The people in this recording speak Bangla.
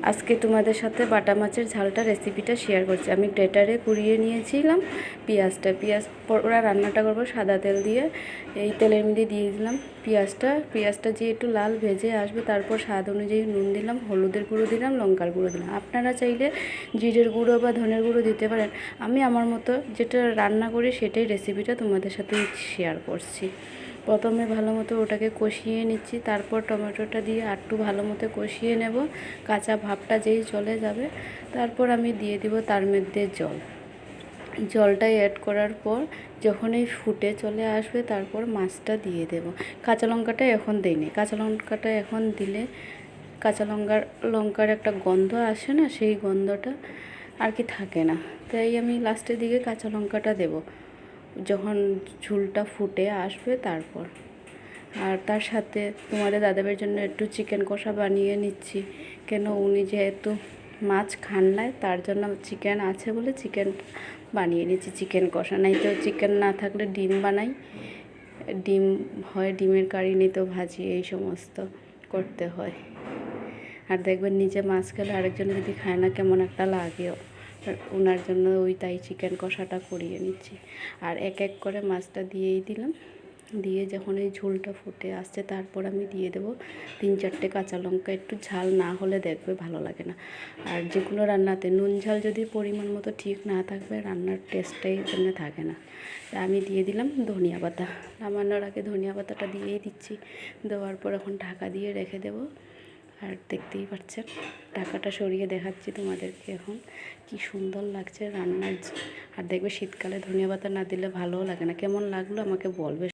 আজকে তোমাদের সাথে বাটা মাছের ঝালটা রেসিপিটা শেয়ার করছি। আমি গ্রেটারে কুড়িয়ে নিয়েছিলাম পেঁয়াজ ওরা রান্নাটা করবো সাদা তেল দিয়ে, এই তেলের মধ্যে দিয়ে দিলাম পেঁয়াজটা যে একটু লাল ভেজে আসবে, তারপর স্বাদ অনুযায়ী নুন দিলাম, হলুদের গুঁড়ো দিলাম, লঙ্কার গুঁড়ো দিলাম। আপনারা চাইলে জিরের গুঁড়ো বা ধনের গুঁড়ো দিতে পারেন। আমি আমার মতো যেটা রান্না করি সেটাই রেসিপিটা তোমাদের সাথে শেয়ার করছি। প্রথমে ভালো মতো ওটাকে কষিয়ে নিচ্ছি, তারপর টমেটোটা দিয়ে একটু ভালো মতো কষিয়ে নেব। কাঁচা ভাবটা যেই চলে যাবে তারপর আমি দিয়ে দিব তার মধ্যে জলটা অ্যাড করার পর যখনই ফুটে চলে আসবে তারপর মাছটা দিয়ে দেব। কাঁচা লঙ্কাটা এখন দিইনি, কাঁচা লঙ্কাটা এখন দিলে লঙ্কার একটা গন্ধ আসে না, সেই গন্ধটা আর কি থাকে না, তাই আমি লাস্টের দিকে কাঁচা লঙ্কাটা দেব যখন ঝোলটা ফুটে আসবে তারপর। আর তার সাথে তোমাদের দাদাভাইয়ের জন্য একটু চিকেন কষা বানিয়ে নিচ্ছি, কেন উনি যেহেতু মাছ খান না, তার জন্য চিকেন আছে বলে চিকেন বানিয়ে নিচ্ছি, চিকেন কষা। নাই তো চিকেন না থাকলে ডিম বানাই, ডিম হয় ডিমের কারি, নেই তো ভাজি, এই সমস্ত করতে হয়। আর দেখবেন নিজে মাছ খেলে আরেকজনে যদি খায় না কেমন একটা লাগেও, ওনার জন্য তাই চিকেন কষাটা করিয়ে নিচ্ছি। আর এক এক করে মাছটা দিয়েই দিলাম, দিয়ে যখন এই ঝোলটা ফুটে আসছে তারপর আমি দিয়ে দেবো 3-4টে কাঁচা লঙ্কা। একটু ঝাল না হলে দেখবে ভালো লাগে না। আর যেগুলো রান্নাতে নুন ঝাল যদি পরিমাণ মতো ঠিক না থাকবে, রান্নার টেস্টটাই জন্য থাকে না। আমি দিয়ে দিলাম ধনিয়া পাতা, নামানোর আগে ধনিয়া পাতাটা দিয়েই দিচ্ছি। দেওয়ার পর এখন ঢাকা দিয়ে রেখে দেবো। আর দেখতেই পাচ্ছেন, ঢাকাটা সরিয়ে দেখাচ্ছি তোমাদেরকে এখন কি সুন্দর লাগছে রান্নার। আর দেখবে শীতকালে ধনিয়া পাতা না দিলে ভালোও লাগে না। কেমন লাগলো আমাকে বলবে।